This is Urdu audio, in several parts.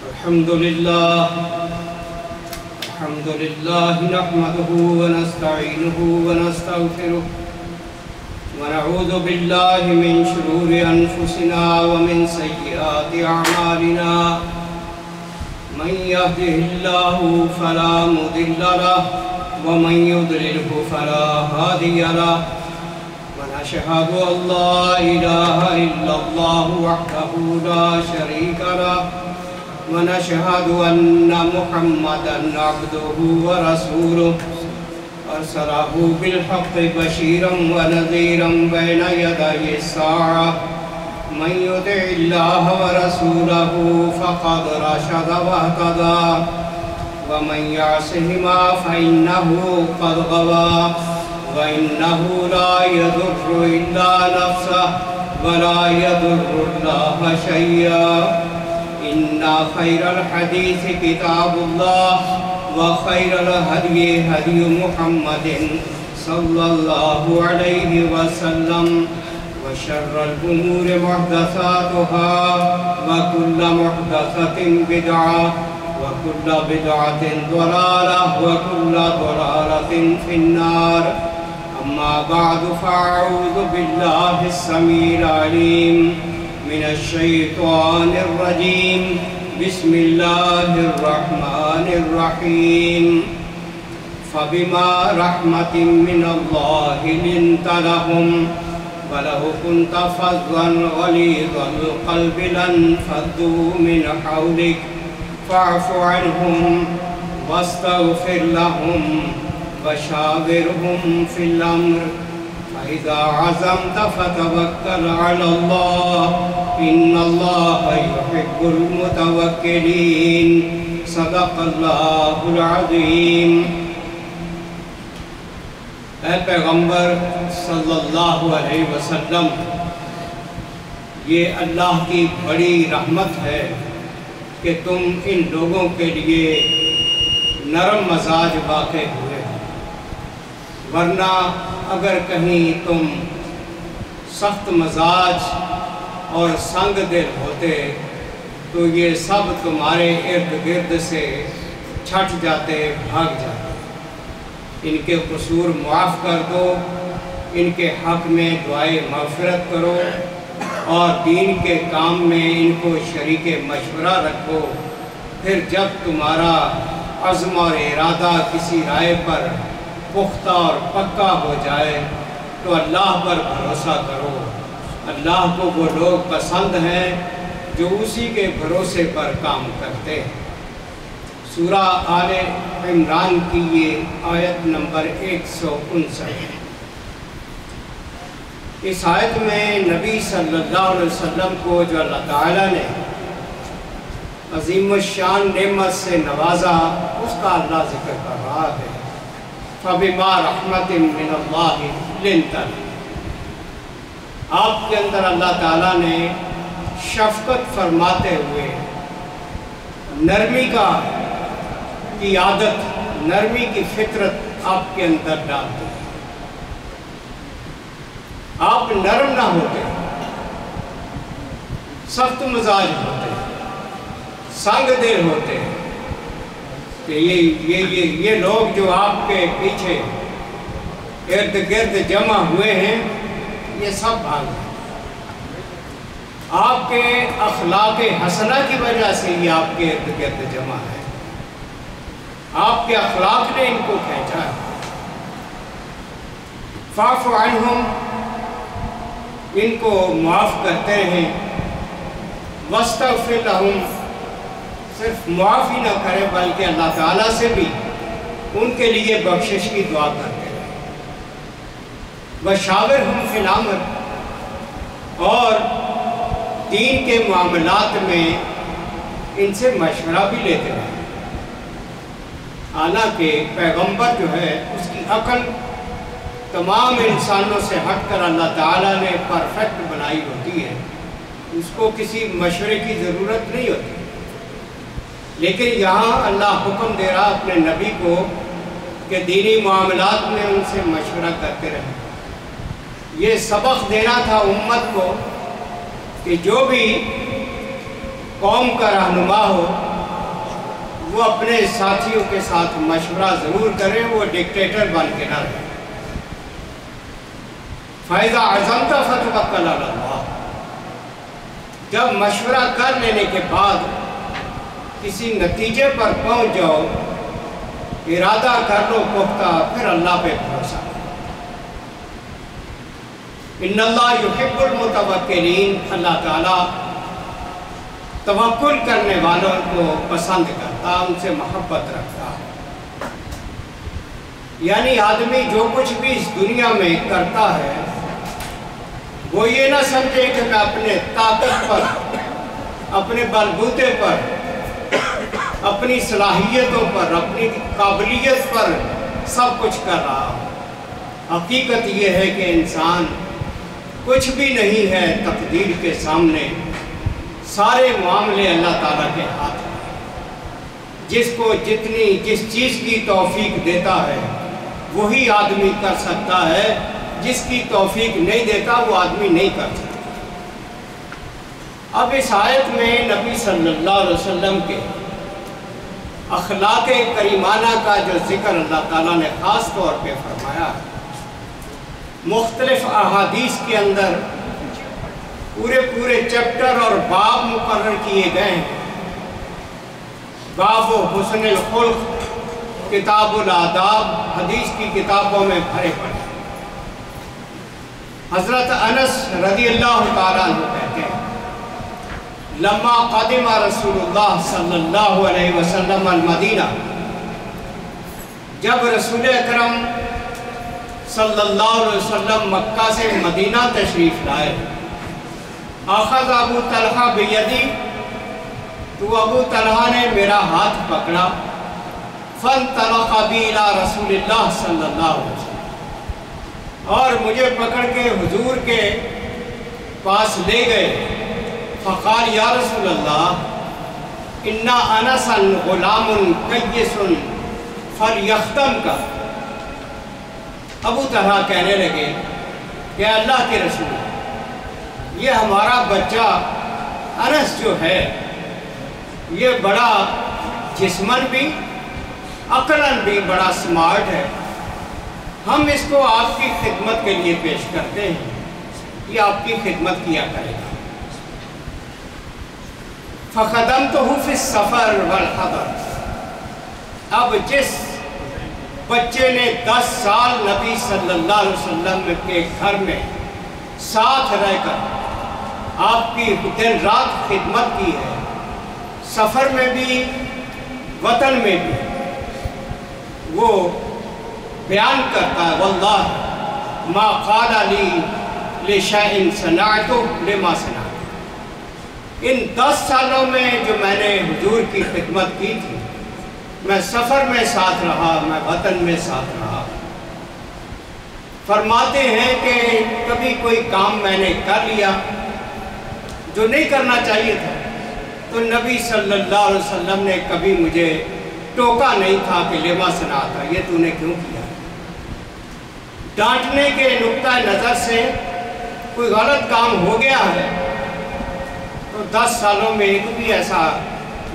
الحمد لله نحمده ونستعينه ونستغفره ونعوذ بالله من شرور أنفسنا ومن سيئات أعمالنا من يهده الله فلا مضل له ومن يضلله فلا هادي له ونشهد أن لا إله إلا الله وحده لا شريك له ونشهد أن محمدًا عبده ورسوله أرسله بالحق بشيرا ونذيرا بين يدي الساعة من يطع الله ورسوله فقد رشد واهتدى ومن يعصهما فإنه قد غوى وإنه لا يضر إلا نفسه ولا يضر الله شيئا إن خير الحديث كتاب الله وخير الهدي هدي محمد صلى الله عليه وسلم وشر الأمور محدثاتها وكل محدثة بدعة وكل بدعة ضلالة وكل ضلالة في النار أما بعد فأعوذ بالله السميع العليم من الشيطان الرجيم بسم الله الرحمن الرحيم فبما رحمة من الله لنت لهم ولو كنت فظا غليظ القلب لانفضوا من حولك فاعف عنهم واستغفر لهم وشاورهم في الأمر فإذا عزمت فتوكل على الله إن الله يحب المتوكلين صدق الله العظيم۔ اے پیغمبر صلی اللہ علیہ وسلم، یہ اللہ کی بڑی رحمت ہے کہ تم ان لوگوں کے لیے نرم مزاج واقع ہوئے، ورنہ اگر کہیں تم سخت مزاج اور سنگ دل ہوتے تو یہ سب تمہارے ارد گرد سے چھٹ جاتے، بھاگ جاتے۔ ان کے قصور معاف کر دو، ان کے حق میں دعائے مغفرت کرو اور دین کے کام میں ان کو شریک مشورہ رکھو۔ پھر جب تمہارا عزم اور ارادہ کسی رائے پر پختہ اور پکا ہو جائے تو اللہ پر بھروسہ کرو۔ اللہ کو وہ لوگ پسند ہیں جو اسی کے بھروسے پر کام کرتے ہیں۔ سورہ آل عمران کی یہ آیت نمبر 159۔ اس آیت میں نبی صلی اللہ علیہ وسلم کو جو اللہ تعالیٰ نے عظیم الشان نعمت سے نوازا، اس کا اللہ ذکر کر رہا ہے۔ فَبِمَا رَحْمَةٍ مِّنَ اللَّهِ لِنْتَ لَهُمْ، آپ کے اندر اللہ تعالیٰ نے شفقت فرماتے ہوئے نرمی کی عادت، نرمی کی فطرت آپ کے اندر ڈال دی۔ آپ نرم نہ ہوتے، سخت مزاج ہوتے، سنگ دل ہوتے کہ یہ لوگ جو آپ کے پیچھے ارد گرد جمع ہوئے ہیں، یہ سب بھاگ ہیں۔ آپ کے اخلاق حسنہ کی وجہ سے یہ آپ کے ارد گرد جمع ہے، آپ کے اخلاق نے ان کو کھینچا ہے۔ فاعف عنہم، ان کو معاف کرتے رہیں۔ واستغفر لہم، صرف معاف ہی نہ کریں بلکہ اللہ تعالیٰ سے بھی ان کے لیے بخشش کی دعا کرتے رہیں۔ وشاورہم فی الامر، اور دین کے معاملات میں ان سے مشورہ بھی لیتے رہیں۔ حالانکہ پیغمبر جو ہے اس کی عقل تمام انسانوں سے ہٹ کر اللہ تعالیٰ نے پرفیکٹ بنائی ہوتی ہے، اس کو کسی مشورے کی ضرورت نہیں ہوتی، لیکن یہاں اللہ حکم دے رہا اپنے نبی کو کہ دینی معاملات میں ان سے مشورہ کرتے رہیں۔ یہ سبق دینا تھا امت کو کہ جو بھی قوم کا رہنما ہو وہ اپنے ساتھیوں کے ساتھ مشورہ ضرور کریں، وہ ڈکٹیٹر بن کے نہ رہیں۔ فَإِذَا عَزَمْتَ فَتَوَكَّلْ عَلَى اللَّهِ، جب مشورہ کر لینے کے بعد کسی نتیجے پر پہنچ جاؤ، ارادہ کر لو پختہ، پھر اللہ پہ بھروسہ۔ ان اللہ یحب المتوکلین، اللہ تعالیٰ توکل کرنے والوں کو پسند کرتا، ان سے محبت رکھتا ہے۔ یعنی آدمی جو کچھ بھی اس دنیا میں کرتا ہے وہ یہ نہ سمجھے کہ میں اپنے طاقت پر، اپنے بلبوتے پر، اپنی صلاحیتوں پر، اپنی قابلیت پر سب کچھ کر رہا ہوں۔ حقیقت یہ ہے کہ انسان کچھ بھی نہیں ہے تقدیر کے سامنے، سارے معاملے اللہ تعالیٰ کے ہاتھ ہیں۔ جس کو جس چیز کی توفیق دیتا ہے وہی آدمی کر سکتا ہے، جس کی توفیق نہیں دیتا وہ آدمی نہیں کر سکتا۔ اب اس آیت میں نبی صلی اللہ علیہ وسلم کے اخلاق کریمانہ کا جو ذکر اللہ تعالیٰ نے خاص طور پہ فرمایا ہے، مختلف احادیث کے اندر پورے چیپٹر اور باب مقرر کیے گئے ہیں۔ باب حسن الخلق، کتاب الآداب، حدیث کی کتابوں میں بھرے پڑے۔ حضرت انس رضی اللہ تعالیٰ عنہ کہتے ہیں، لما قدم رسول اللہ صلی اللہ علیہ وسلم المدینہ، جب رسول اکرم صلی اللہ علیہ وسلم مکہ سے مدینہ تشریف لائے، اخذ ابو طلحہ بیدی، تو ابو طلحہ نے میرا ہاتھ پکڑا، فانطلق بی الی رسول اللہ صلی اللہ علیہ وسلم، اور مجھے پکڑ کے حضور کے پاس لے گئے۔ فقال یا رسول اللہ انا انسا غلام کیس فلیختم کا۔ ابو طلحہ کہنے لگے کہ اللہ کے رسول، یہ ہمارا بچہ انس جو ہے یہ بڑا جسمن بھی عقلاً بھی بڑا سمارٹ ہے، ہم اس کو آپ کی خدمت کے لیے پیش کرتے ہیں، یہ آپ کی خدمت کیا کرے گا۔ فخدمتہ فی السفر والحضر، اب جس بچے نے 10 سال نبی صلی اللہ علیہ وسلم کے گھر میں ساتھ رہ کر آپ کی دن رات خدمت کی ہے، سفر میں بھی وطن میں بھی، وہ بیان کرتا ہے واللہ ما قال لی لشیء صنعتہ لما صنعت۔ ان 10 سالوں میں جو میں نے حضور کی خدمت کی تھی، میں سفر میں ساتھ رہا، میں وطن میں ساتھ رہا۔ فرماتے ہیں کہ کبھی کوئی کام میں نے کر لیا جو نہیں کرنا چاہیے تھا، تو نبی صلی اللہ علیہ وسلم نے کبھی مجھے ٹوکا نہیں تھا کہ لما صنعت، یہ تو نے کیوں کیا۔ ڈانٹنے کے نقطہ نظر سے کوئی غلط کام ہو گیا ہے تو 10 سالوں میں ایک بھی ایسا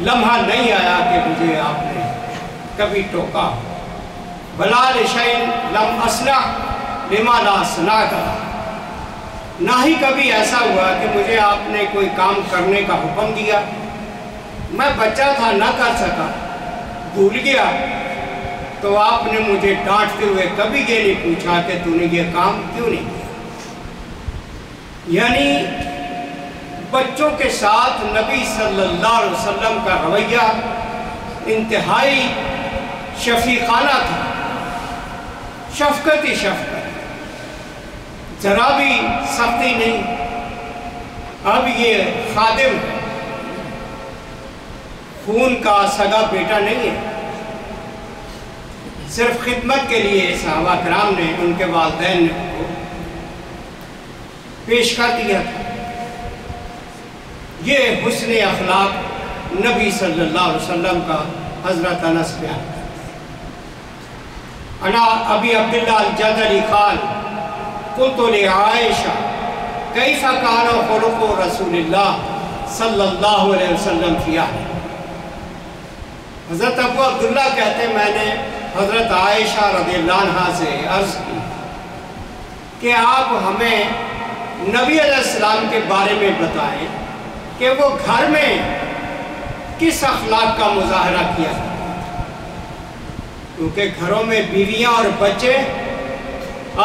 لمحہ نہیں آیا کہ مجھے آپ نے کبھی ٹوکا۔ ولا لشیء لم اصنع لما لا صنعت، نہ ہی کبھی ایسا ہوا کہ مجھے آپ نے کوئی کام کرنے کا حکم دیا، میں بچہ تھا نہ کر سکا، بھول گیا، تو آپ نے مجھے ڈانٹتے ہوئے کبھی یہ نہیں پوچھا کہ تو نے یہ کام کیوں نہیں کیا۔ یعنی بچوں کے ساتھ نبی صلی اللہ علیہ وسلم کا رویہ انتہائی شفیقانہ تھا، شفقت ہی شفقت، ذرا بھی سختی نہیں۔ اب یہ خادم ہے، خون کا سگا بیٹا نہیں ہے، صرف خدمت کے لیے صحابہ کرام نے ان کے والدین نے کو پیش کر دیا تھا۔ یہ حسن اخلاق نبی صلی اللہ علیہ وسلم کا حضرت انس بیان کرتے ہیں۔ انا ابی عبداللہ الجدلی قال قلت لعائشہ کیف کان خلق رسول اللہ صلی اللہ علیہ وسلم فی اہلہ۔ حضرت ابو عبداللہ کہتے ہیں میں نے حضرت عائشہ رضی اللہ عنہا سے عرض کی کہ آپ ہمیں نبی علیہ السلام کے بارے میں بتائیں کہ وہ گھر میں کس اخلاق کا مظاہرہ کیا، کیونکہ گھروں میں بیویاں اور بچے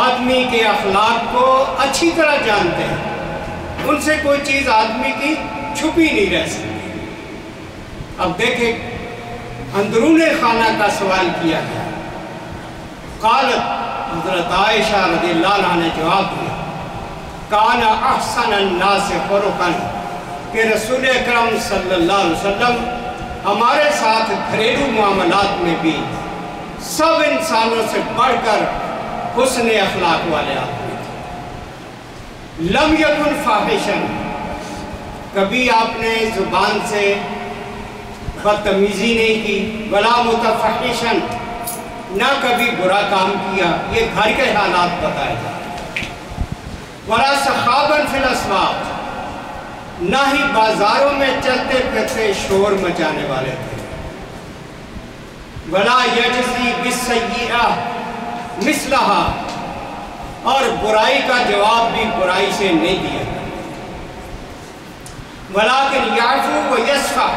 آدمی کے اخلاق کو اچھی طرح جانتے ہیں، ان سے کوئی چیز آدمی کی چھپی نہیں رہ سکتی۔ اب دیکھیں اندرون خانہ کا سوال کیا گیا، قالت حضرت عائشہ رضی اللہ عنہ نے جواب دیا، کان احسن الناس خلقا، کہ رسول اکرم صلی اللہ علیہ وسلم ہمارے ساتھ گھریلو معاملات میں بھی سب انسانوں سے بڑھ کر حسن اخلاق والے آدمی تھے۔ لم یکن فاحشا، کبھی آپ نے زبان سے بدتمیزی نہیں کی، ولا متفحشا، نہ کبھی برا کام کیا، یہ گھر کے حالات بتائے جا رہے ہیں۔ ولا سخابا فی الاسواق، نہ ہی بازاروں میں چلتے پھرتے شور مچانے والے تھے۔ ولا یجزی بالسیئہ مثلہا، اور برائی کا جواب بھی برائی سے نہیں دیا۔ ولیکن یعفو و یصفح،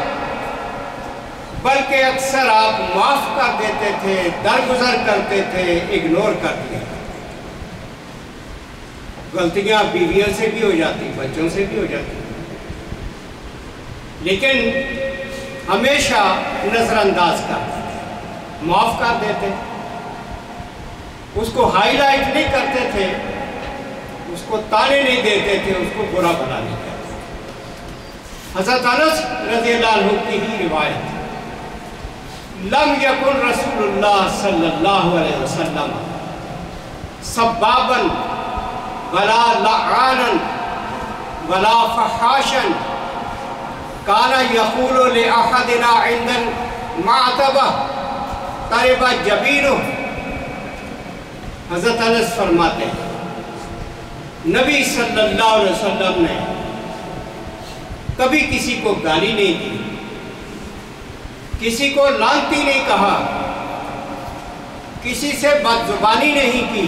بلکہ اکثر آپ معاف کر دیتے تھے، درگزر کرتے تھے، اگنور کر دیا۔ غلطیاں بیویوں سے بھی ہو جاتی، بچوں سے بھی ہو جاتی، لیکن ہمیشہ نظر انداز کرتے تھے، معاف کر دیتے، اس کو ہائی لائٹ نہیں کرتے تھے، اس کو تانے نہیں دیتے تھے، اس کو برا بنا نہیں کرتے تھے۔ حضرت انس رضی اللہ عنہ کی ہی روایت، لم یکن رسول اللہ صلی اللہ علیہ وسلم سبابا ولا لعانا ولا فحاشا، کان یقول لأحدنا عند المعتبہ طرب جبینہ۔ حضرت انس فرماتے ہیں نبی صلی اللہ علیہ وسلم نے کبھی کسی کو گالی نہیں دی، کسی کو لعنتی نہیں کہا، کسی سے بدزبانی نہیں کی،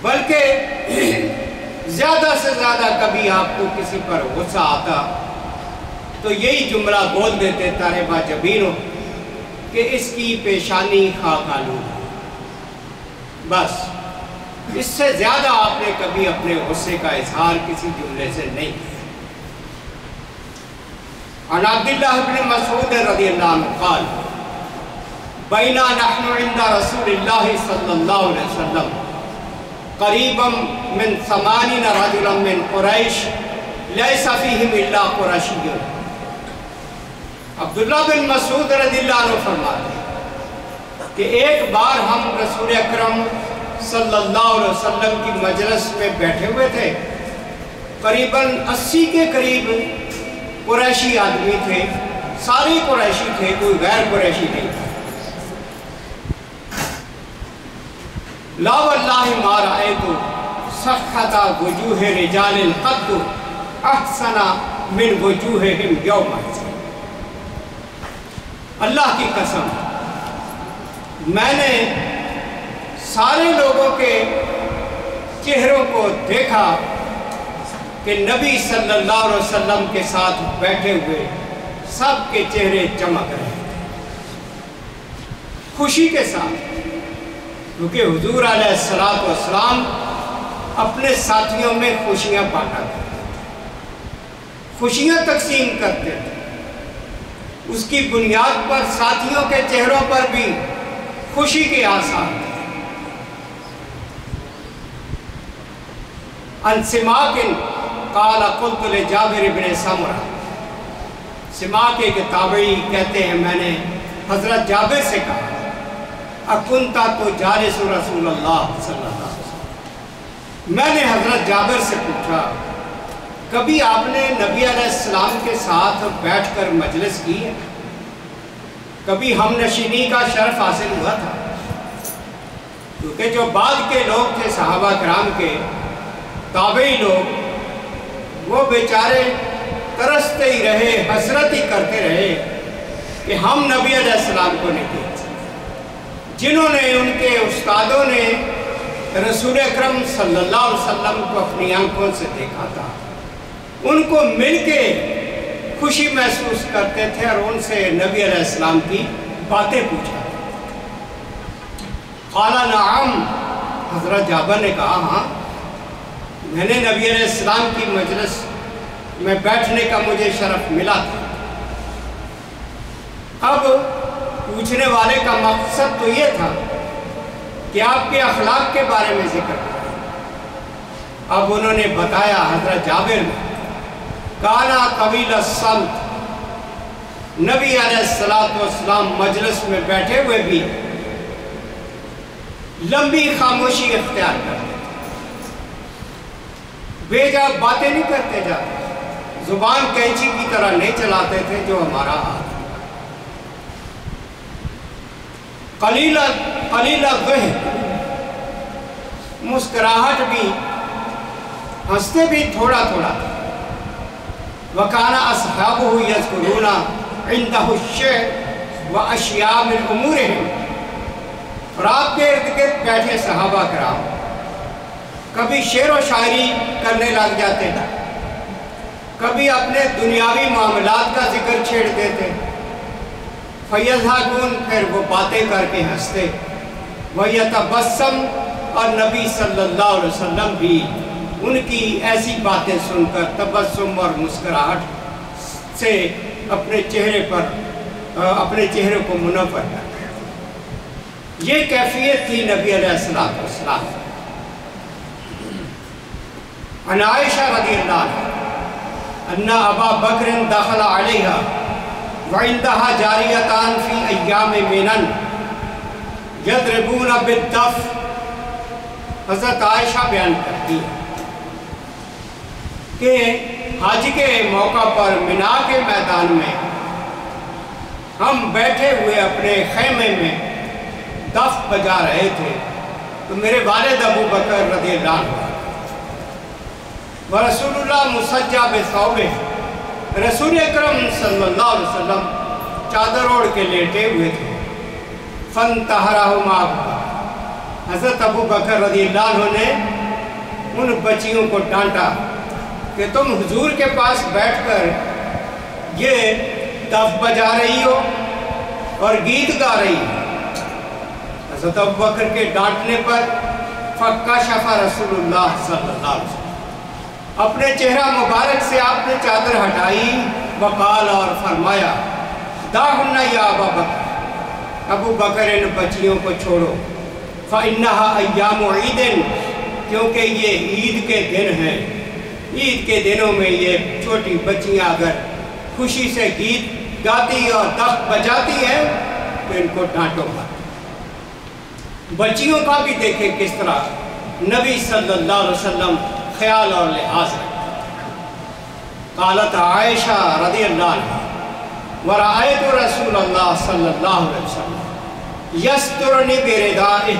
بلکہ زیادہ سے زیادہ کبھی آپ کو کسی پر غصہ آتا تو یہی جملہ بول دیتے طرب جبینہ، کہ اس کی پیشانی خاک آلود، بس اس سے زیادہ آپ نے کبھی اپنے غصے کا اظہار کسی جملے سے نہیں کیا۔ عن عبداللہ بن مسعود رضی اللہ عنہ قال، بینا نحن عند رسول اللہ صلی اللہ علیہ وسلم قریبا من 80 رجلا من قریش لیس فیہم الا قرشی۔ عبداللہ بن مسعود رضی اللہ عنہ فرماتے ہیں کہ ایک بار ہم رسول اکرم صلی اللہ علیہ وسلم کی مجلس میں بیٹھے ہوئے تھے، قریباً 80 کے قریب قریشی آدمی تھے، سارے قریشی تھے، کوئی غیر قریشی نہیں تھا۔ لا واللہ ما رأیت سخط وجوہ رجال قد احسن من وجوہہم یومئذ، اللہ کی قسم میں نے سارے لوگوں کے چہروں کو دیکھا کہ نبی صلی اللہ علیہ وسلم کے ساتھ بیٹھے ہوئے سب کے چہرے چمک رہے تھے، خوشی کے ساتھ، کیونکہ حضور علیہ السلام اپنے ساتھیوں میں خوشیاں بانٹا کرتے تھے، خوشیاں تقسیم کرتے تھے، اس کی بنیاد پر ساتھیوں کے چہروں پر بھی خوشی کے آثار تھے۔ عن سماک قال قلت لجابر بن سمرہ، سماک کے تابعی کہتے ہیں میں نے حضرت جابر سے کہا، اکنتا تو جالس رسول اللہ صلی اللہ علیہ وسلم، میں نے حضرت جابر سے پوچھا کبھی آپ نے نبی علیہ السلام کے ساتھ بیٹھ کر مجلس کی ہے، کبھی ہم نشینی کا شرف حاصل ہوا تھا؟ کیونکہ جو بعد کے لوگ تھے صحابہ کرام کے تابعی لوگ، وہ بیچارے ترستے ہی رہے، حسرت ہی کرتے رہے کہ ہم نبی علیہ السلام کو نہیں دیکھتے، جنہوں نے ان کے استادوں نے رسول اکرم صلی اللہ علیہ وسلم کو اپنی آنکھوں سے دیکھا تھا، ان کو مل کے خوشی محسوس کرتے تھے اور ان سے نبی علیہ السلام کی باتیں پوچھا۔ قال نعم، حضرت جابر نے کہا ہاں، میں نے نبی علیہ السلام کی مجلس میں بیٹھنے کا مجھے شرف ملا تھا۔ اب پوچھنے والے کا مقصد تو یہ تھا کہ آپ کے اخلاق کے بارے میں ذکر کریں۔ اب انہوں نے بتایا، حضرت جابر نے، کانا طویل الصمت، نبی علیہ السلام مجلس میں بیٹھے ہوئے بھی لمبی خاموشی اختیار کرتے تھے، بے جا باتیں نہیں کرتے جاتے، زبان کینچی کی طرح نہیں چلاتے تھے جو ہمارا ہاتھ۔ قلیل الضحک، مسکراہٹ بھی، ہنستے بھی تھوڑا تھوڑا تھا۔ وَكَانَ أَصْحَابُهُ يَذْكُرُونَ عِنْدَهُ الشِّعْرَ وَأَشْيَاءَ مِنْ أُمُورِهِمْ، اور آپ کے ارد گرد بیٹھے صحابہ کرام کبھی شعر و شاعری کرنے لگ جاتے تھے، کبھی اپنے دنیاوی معاملات کا ذکر چھیڑ دیتے، فَيَضْحَكُونَ، پھر وہ باتیں کر کے ہنستے، وَيَتَبَسَّمُ، اور نبی صلی اللہ علیہ وسلم بھی ان کی ایسی باتیں سن کر تبسم اور مسکراہٹ سے اپنے چہرے کو منور کرتے۔ یہ کیفیت تھی نبی علیہ السلام۔ عن عائشہ رضی اللہ عنہ ان ابا بکر دخل علیہا وعندها جاریتان فی ایام منن یضربون بالدف۔ حضرت عائشہ بیان کرتی ہے کہ حج کے موقع پر منا کے میدان میں ہم بیٹھے ہوئے اپنے خیمے میں دف بجا رہے تھے، تو میرے والد ابو بکر رضی اللہ عنہ ورسول اللہ مسجع بثوبہ، رسول اکرم صلی اللہ علیہ وسلم چادر اوڑھ کے لیٹے ہوئے تھے، فانتہرہما، حضرت ابو بکر رضی اللہ عنہ نے ان بچیوں کو ڈانٹا کہ تم حضور کے پاس بیٹھ کر یہ دف بجا رہی ہو اور گیت گا رہی ہو۔ حضرت ابو بکر کے ڈانٹنے پر فکشف رسول اللہ صلی اللہ علیہ وسلم، اپنے چہرہ مبارک سے آپ نے چادر ہٹائی، وقال، اور فرمایا، دعہن یا ابا بکر، ابو بکر ان بچیوں کو چھوڑو، فإنہا ایام عید، کیونکہ یہ عید کے دن ہیں، عید کے دنوں میں یہ چھوٹی بچیاں اگر خوشی سے گیت گاتی اور دف بجاتی ہیں تو ان کو ڈانٹو مت۔ بچیوں کا بھی دیکھیں کس طرح نبی صلی اللہ علیہ وسلم خیال اور لحاظ رکھتے۔ قالت عائشہ رضی اللہ عنہ ورأیت رسول اللہ صلی اللہ علیہ وسلم یسترنی بردائہ،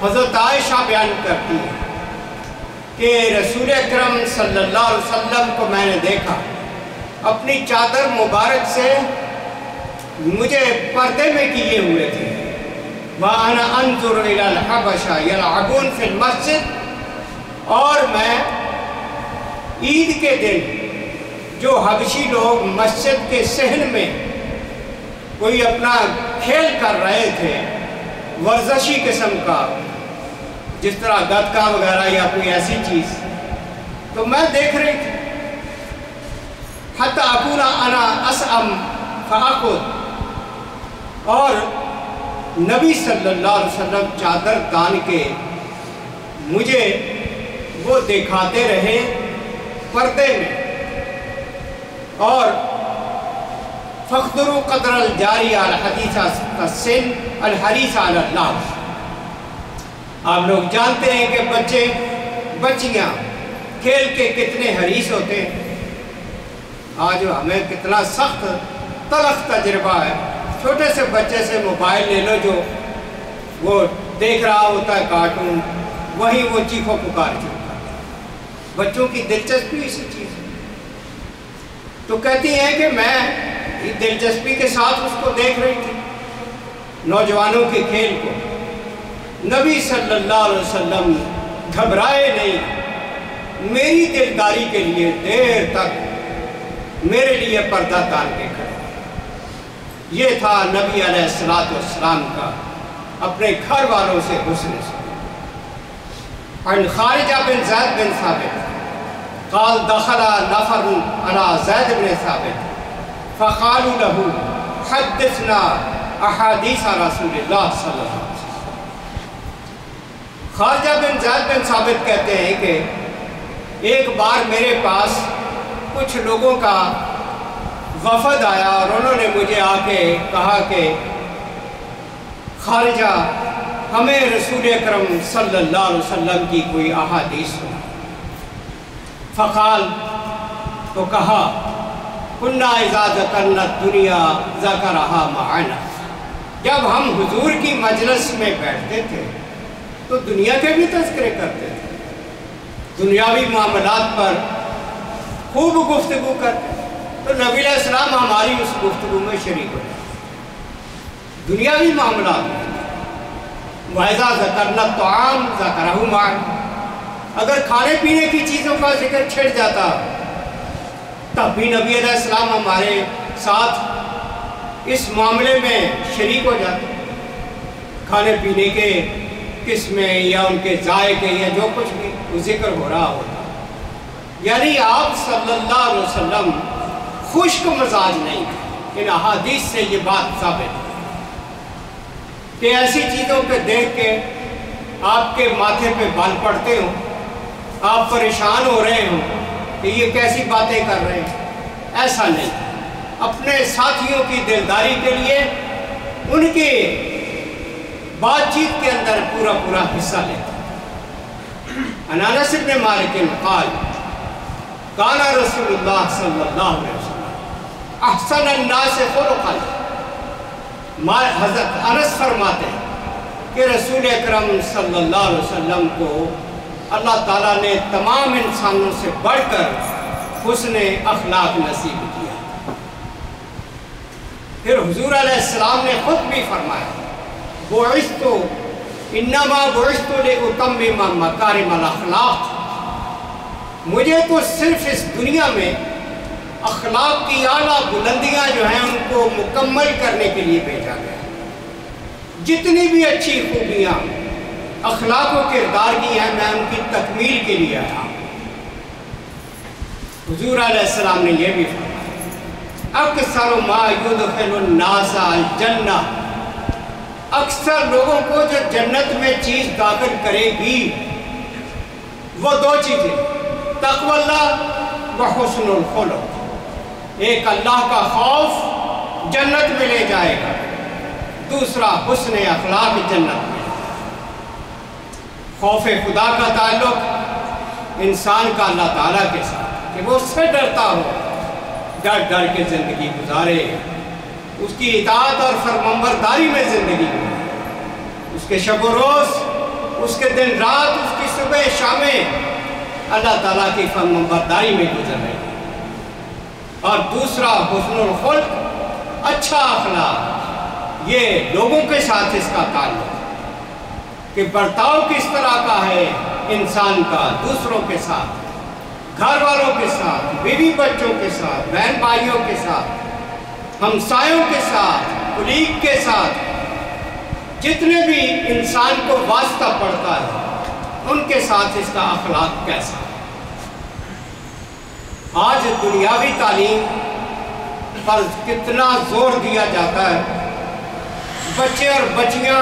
حضرت عائشہ بیان کرتی ہے کہ رسول اکرم صلی اللہ علیہ وسلم کو میں نے دیکھا اپنی چادر مبارک سے مجھے پردے میں کیے ہوئے تھے، وَأَنَا أَنظُرُ إِلَى الْحَبَشَ يَلْعَبُونَ فِي الْمَسْجِدِ، اور میں عید کے دن جو حبشی لوگ مسجد کے صحن میں کوئی اپنا کھیل کر رہے تھے، ورزشی قسم کا، جس طرح گتکا وغیرہ یا کوئی ایسی چیز، تو میں دیکھ رہی تھی، حتی اکون انا اسعم فاخذ، اور نبی صلی اللہ علیہ وسلم چادر تان کے مجھے وہ دکھاتے رہے پردے میں، اور فَاقْدُرُوا قَدْرَ الْجَارِيَ الْحَدِيثَ السِّنْ الْحَرِيثَ عَلَى اللَّهِ۔ آپ لوگ جانتے ہیں کہ بچے بچیاں کھیل کے کتنے حریص ہوتے ہیں۔ آج ہمیں کتنا سخت تلخ تجربہ ہے، چھوٹے سے بچے سے موبائل لے لو، جو وہ دیکھ رہا ہوتا ہے کارٹون، وہی وہ چیخو پکار چکتا ہے۔ بچوں کی دلچسپی اسی چیز ہے۔ تو کہتی ہیں کہ میں بڑی دلچسپی کے ساتھ اس کو دیکھ رہی تھی، نوجوانوں کے کھیل کو۔ نبی صلی اللہ علیہ وسلم گھبرائے نہیں، میری دلداری کے لیے دیر تک میرے لیے پردہ ڈال کے کھڑے۔ یہ تھا نبی علیہ السلام کا اپنے گھر والوں سے حسن سلوک۔ عن خارجہ بن زید بن ثابت قال دخل نفر على زید بن ثابت فقالوا له حدثنا احادیث رسول اللہ صلی اللہ علیہ وسلم۔ خارجہ بن زید بن ثابت کہتے ہیں کہ ایک بار میرے پاس کچھ لوگوں کا وفد آیا اور انہوں نے مجھے آ کے کہا کہ خارجہ ہمیں رسول اکرم صلی اللہ علیہ وسلم کی کوئی احادیث سنا۔ فقال تو کہا کنا اذا ذکرنا الدنیا ذکرہا معنا، جب ہم حضور کی مجلس میں بیٹھتے تھے تو دنیا کے بھی تذکرے کرتے تھے، دنیاوی معاملات پر خوب گفتگو کرتے، تو نبی علیہ السلام ہماری اس گفتگو میں شریک ہو جاتے، دنیاوی معاملات میں۔ وَإِذَا ذَكَرْنَا الطَّعَامَ ذَكَرَهُ مَعًا، اگر کھانے پینے کی چیزوں کا ذکر چھڑ جاتا تب بھی نبی علیہ السلام ہمارے ساتھ اس معاملے میں شریک ہو جاتے، کھانے پینے کے قسمیں یا ان کے ذائقے یا جو کچھ بھی وہ ذکر ہو رہا ہوتا۔ یعنی آپ صلی اللہ علیہ وسلم خشک مزاج نہیں تھے۔ ان احادیث سے یہ بات ثابت ہے کہ ایسی چیزوں پہ دیکھ کے آپ کے ماتھے پہ بال پڑتے ہوں، آپ پریشان ہو رہے ہوں کہ یہ کیسی باتیں کر رہے ہیں، ایسا نہیں۔ اپنے ساتھیوں کی دلداری کے لیے ان کے بات چیت کے اندر پورا حصہ لیتے۔ عن انس بن مالک قال کان رسول اللہ صلی اللہ علیہ وسلم احسن الناس خلقا، حضرت انس فرماتے ہیں کہ رسول اکرم صلی اللہ علیہ وسلم کو اللہ تعالیٰ نے تمام انسانوں سے بڑھ کر حسن اخلاق نصیب کیا۔ پھر حضور علیہ السلام نے خود بھی فرمایا بعثت انما بعثت لاتمم مکارم الاخلاق، مجھے تو صرف اس دنیا میں اخلاق کی اعلیٰ بلندیاں جو ہیں ان کو مکمل کرنے کے لیے بھیجا گیا۔ جتنی بھی اچھی خوبیاں اخلاق و کردار کی ہیں میں ان کی تکمیل کے لیے آیا۔ حضور علیہ السلام نے یہ بھی فرمایا اکثر ما یدخل الناس الجنہ، اکثر لوگوں کو جو جنت میں چیز داخل کرے گی وہ دو چیزیں، تقوی اللہ و حسن الخلق۔ ایک اللہ کا خوف جنت میں لے جائے گا، دوسرا حسن اخلاق جنت میں۔ خوف خدا کا تعلق انسان کا اللہ تعالیٰ کے ساتھ، کہ وہ اس سے ڈرتا ہو، ڈر کے زندگی گزارے، اس کی اطاعت اور فرمانبرداری میں زندگی گزارے، اس کے شب و روز، اس کے دن رات، اس کی صبح شامیں اللہ تعالیٰ کی فرمانبرداری میں گزر رہے ہیں۔ اور دوسرا حسن الخلق، اچھا اخلاق، یہ لوگوں کے ساتھ اس کا تعلق کہ برتاؤ کس طرح کا ہے انسان کا دوسروں کے ساتھ، گھر والوں کے ساتھ، بیوی بچوں کے ساتھ، بہن بھائیوں کے ساتھ، ہمسایوں کے ساتھ، کلیگ کے ساتھ، جتنے بھی انسان کو واسطہ پڑتا ہے ان کے ساتھ اس کا اخلاق کیسا ہے۔ آج دنیاوی تعلیم پر کتنا زور دیا جاتا ہے، بچے اور بچیاں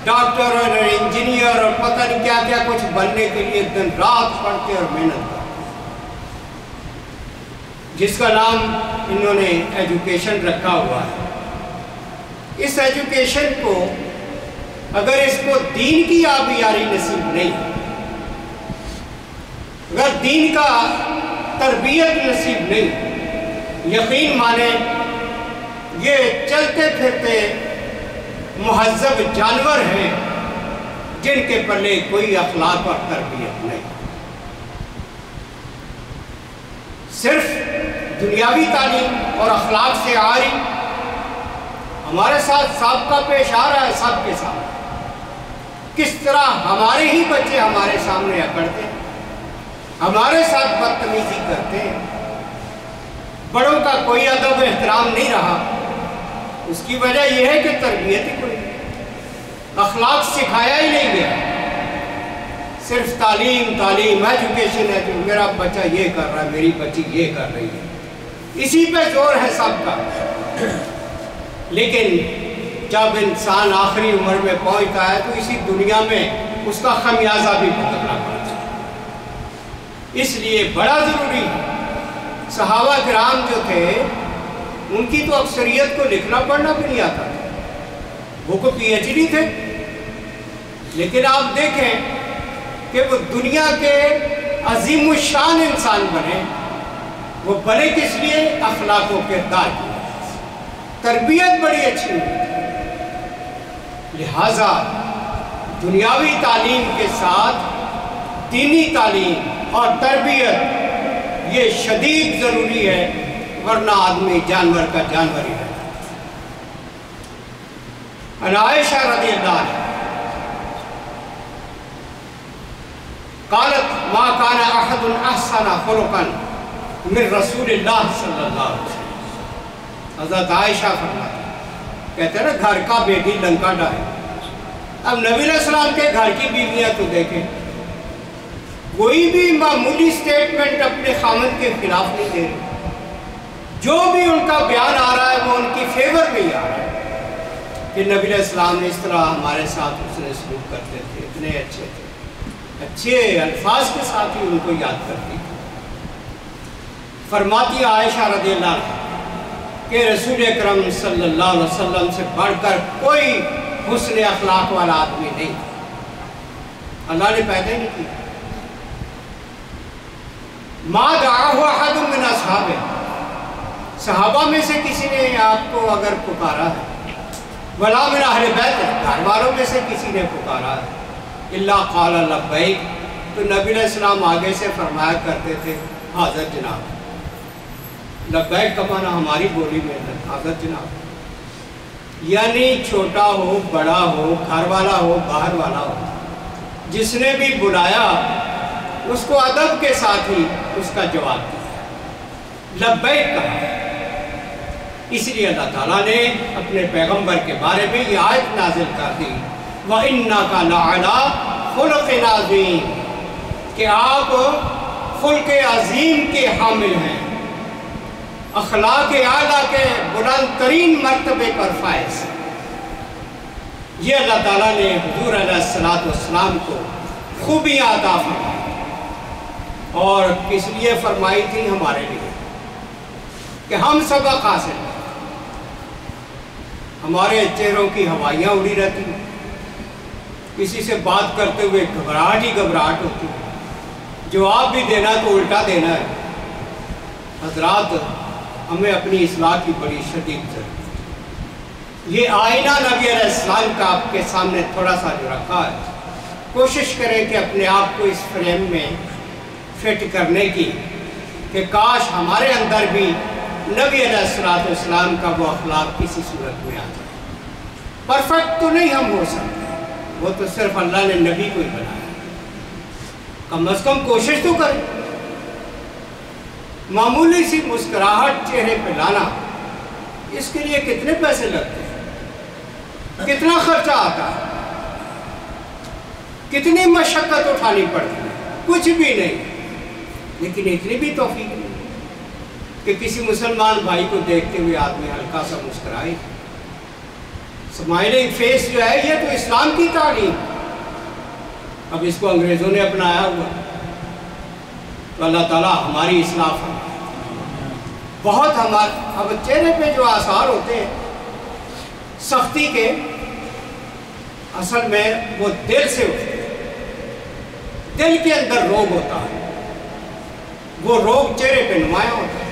ڈاکٹر اور انجینئر اور پتہ نہیں کیا کیا کچھ بننے کے لیے دن رات پڑھتے اور محنت کرتے، جس کا نام انہوں نے ایجوکیشن رکھا ہوا ہے۔ اس ایجوکیشن کو اگر اس کو دین کی آبیاری نصیب نہیں، اگر دین کا تربیت نصیب نہیں، یقین مانے یہ چلتے پھرتے مہذب جانور ہیں جن کے پلے کوئی اخلاق اور تربیت نہیں، صرف دنیاوی تعلیم اور اخلاق سے عاری ہمارے ساتھ سابقہ پیش آ رہا ہے سب کے سامنے. کس طرح ہمارے ہی بچے ہمارے سامنے اکڑتے ہیں، ہمارے ساتھ بدتمیزی کرتے ہیں، بڑوں کا کوئی ادب و احترام نہیں رہا. اس کی وجہ یہ ہے کہ تربیت ہی کوئی اخلاق سکھایا ہی نہیں گیا. صرف تعلیم ایجوکیشن ہے، جو میرا بچہ یہ کر رہا ہے، میری بچی یہ کر رہی ہے، اسی پہ زور ہے سب کا. لیکن جب انسان آخری عمر میں پہنچتا ہے تو اسی دنیا میں اس کا خمیازہ بھی بھگتنا پڑتا ہے. اس لیے بڑا ضروری صحابہ کرام جو تھے ان کی تو اکثریت کو لکھنا پڑھنا بھی نہیں آتا تھا، وہ کو پی ایچ ڈی تھے، لیکن آپ دیکھیں کہ وہ دنیا کے عظیم الشان انسان بنے. وہ بنے کس لیے؟ اخلاق و کردار کی تربیت بڑی اچھی ہوئی. لہٰذا دنیاوی تعلیم کے ساتھ دینی تعلیم اور تربیت یہ شدید ضروری ہے، ورنہ آدمی جانور کا جانور ہی رہتا. عن عائشہ رضی اللہ عنہ قالت ما كان احد احسن خلقا من رسول اللہ صلی اللہ علیہ وسلم. حضرت عائشہ فرماتی کہتے ہیں نا گھر کا بیٹی لنکا ڈالے. اب نبی علیہ السلام کے گھر کی بیویاں تو دیکھیں، کوئی بھی معمولی سٹیٹمنٹ اپنے خامن کے خلاف نہیں دے رہی. جو بھی ان کا بیان آ رہا ہے وہ ان کی فیور میں ہی آ رہا ہے کہ نبی علیہ السلام نے اس طرح ہمارے ساتھ اس نے سلوک کرتے تھے، اتنے اچھے تھے، اچھے الفاظ کے ساتھ ہی ان کو یاد کرتی تھی. فرماتی عائشہ رضی اللہ عنہ کہ رسول اکرم صلی اللہ علیہ وسلم سے بڑھ کر کوئی حسن اخلاق والا آدمی نہیں تھا، اللہ نے پیدا ہی نہیں کیا. ما دعاہ احد من اصحابہ، صحابہ میں سے کسی نے آپ کو اگر پکارا ہے، ولا من اہل بیت، گھر والوں میں سے کسی نے پکارا ہے، الا قال لبیک، تو نبی علیہ السلام آگے سے فرمایا کرتے تھے حاضر جناب. لبیک کا معنی ہماری بولی میں حاضر جناب، یعنی چھوٹا ہو بڑا ہو، گھر والا ہو باہر والا ہو، جس نے بھی بلایا اس کو ادب کے ساتھ ہی اس کا جواب دیا، لبیک کہا. اس لیے اللہ تعالیٰ نے اپنے پیغمبر کے بارے میں یہ آیت نازل کر دی وَإِنَّكَ لَعَلَىٰ خُلُقٍ عَظِيمٍ، کہ آپ خلق عظیم کے حامل ہیں، اخلاق اعلیٰ کے بلند ترین مرتبے پر فائز. یہ اللہ تعالیٰ نے حضور علیہ السلام کو خوبیاں عطا فرمائی، اور کس لیے فرمائی تھی؟ ہمارے لیے کہ ہم سبق حاصل کریں. ہمارے چہروں کی ہوائیاں اڑی رہتی ہیں، کسی سے بات کرتے ہوئے گھبراہٹ ہی گھبراہٹ ہوتی ہے، جواب بھی دینا تو الٹا دینا ہے. حضرات ہمیں اپنی اصلاح کی بڑی شدید ضرورت ہے. یہ آئینہ نبی علیہ السلام کا آپ کے سامنے تھوڑا سا جو رکھا ہے، کوشش کریں کہ اپنے آپ کو اس فریم میں فٹ کرنے کی کہ کاش ہمارے اندر بھی نبی علیہ السلام کا وہ اخلاق کسی صورت میں آ جائے. پرفیکٹ تو نہیں ہم ہو سکتے، وہ تو صرف اللہ نے نبی کو ہی بنایا، کم از کم کوشش تو کریں. معمولی سی مسکراہٹ چہرے پہ لانا، اس کے لیے کتنے پیسے لگتے ہیں، کتنا خرچہ آتا ہے، کتنی مشقت اٹھانی پڑتی ہے؟ کچھ بھی نہیں. لیکن اتنی بھی توفیق نہیں کہ کسی مسلمان بھائی کو دیکھتے ہوئے آدمی ہلکا سا مسکرائے. اسمائلنگ فیس جو ہے یہ تو اسلام کی تعلیم، اب اس کو انگریزوں نے اپنایا ہوا. تو اللہ تعالیٰ ہماری اصلاح فرمائے. بہت اب چہرے پہ جو آثار ہوتے ہیں سختی کے، اصل میں وہ دل سے ہوتے ہیں. دل کے اندر روگ ہوتا ہے، وہ روگ چہرے پہ نمایاں ہوتا ہے.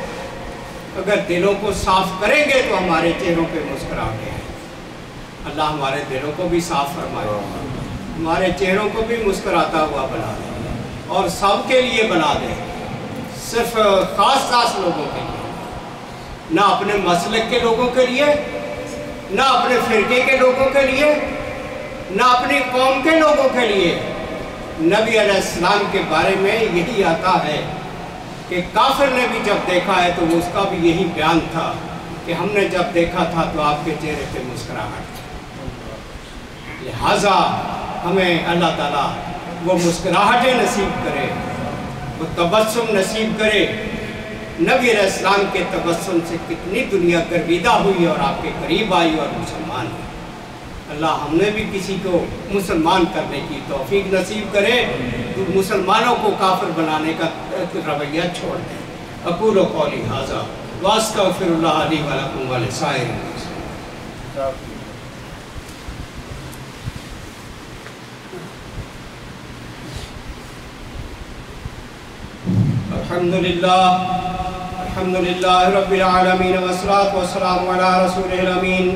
اگر دلوں کو صاف کریں گے تو ہمارے چہروں پہ مسکراہٹیں ہیں. اللہ ہمارے دلوں کو بھی صاف فرمائے، ہمارے چہروں کو بھی مسکراتا ہوا بنا دے، اور سب کے لیے بنا دے، صرف خاص لوگوں کے لیے. نہ اپنے مسلک کے لوگوں کے لیے، نہ اپنے فرقے کے لوگوں کے لیے، نہ اپنی قوم کے لوگوں کے لیے۔ نبی علیہ السلام کے بارے میں یہی آتا ہے کہ کافر نے بھی جب دیکھا ہے تو اس کا بھی یہی بیان تھا کہ ہم نے جب دیکھا تھا تو آپ کے چہرے پہ مسکراہٹ تھی۔ لہٰذا ہمیں اللہ تعالیٰ وہ مسکراہٹیں نصیب کرے، وہ تبسم نصیب کرے۔ نبی علیہ السلام کے تبسم سے کتنی دنیا گرویدہ ہوئی اور آپ کے قریب آئی اور مسلمان ہوئی۔ اللہ ہم نے بھی کسی کو مسلمان کرنے کی توفیق نصیب کرے، تو مسلمانوں کو کافر بنانے کا رویہ چھوڑ دیں۔ اقول قولی ھذا واستغفر اللہ لی ولکم ولسائر المسلمین۔ الحمدللہ رب العالمین والصلاة والسلام علی رسول الامین،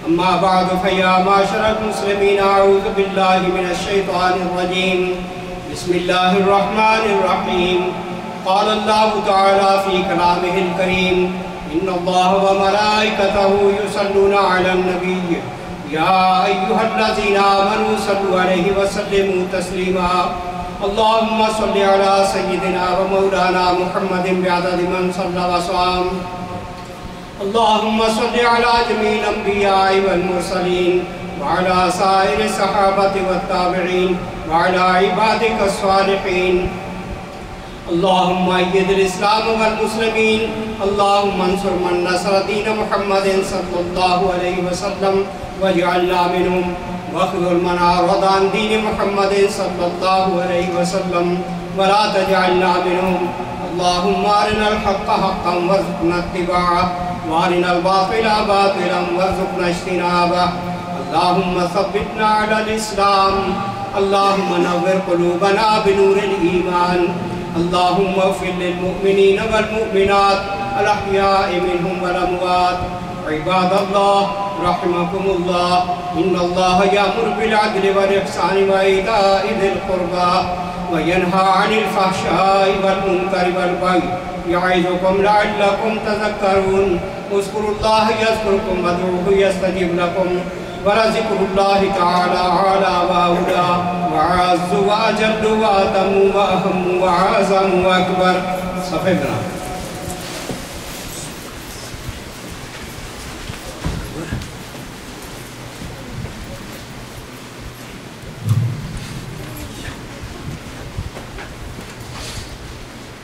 اما بعد فیا معاشر المسلمین اعوذ باللہ من الشیطان الرجیم، بسم اللہ الرحمن الرحیم۔ قال اللہ تعالی فی کلامہ الکریم، ان اللہ وملائکتہ یصلون علی النبی یا ایہا الذین آمنوا صلوا علیہ وسلموا تسلیما۔ اللہم صلی علی سیدنا و مولانا محمد بعدد من صلی وصام۔ اللہم صلی علی جمیع الانبیاء والمرسلین وعلی سائر الصحابۃ والتابعین وعلی عبادک الصالحین۔ اللہم اید الاسلام والمسلمین، اللہم انصر من نصر دین محمد صلی اللہ علیہ وسلم واجعلنا منہم، واخذل من اعرض عن دین محمد صلی اللہ علیہ وسلم ولا تجعلنا منہم۔ اللہم ارنا الحق حقا وارزقنا اتباعہ وارنا الباطل باطلا وارزقنا اجتنابہ۔ اللہم ثبتنا علی الاسلام، اللہم نور قلوبنا بنور الایمان، اللہم اغفر للمؤمنین والمؤمنات الاحیاء منہم والاموات۔ عباد اللہ رحمکم اللہ، ان اللہ یامر بالعدل والاحسان وایتاء ذی القربى وینہی عن الفحشاء والمنکر والبغی یعظکم لعلکم تذکرون۔ اذکروا اللہ یذکرکم وادعوہ یستجب لکم، ولذکر اللہ تعالی اعلی واولی واعز واجل واتم واہم واعظم واکبر۔ صفحہ بنا۔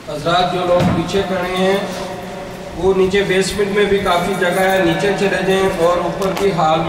حضرات جو لوگ پیچھے کھڑے ہیں وہ نیچے بیسمنٹ میں بھی کافی جگہ ہے، نیچے چلے جائیں اور اوپر کی حال میں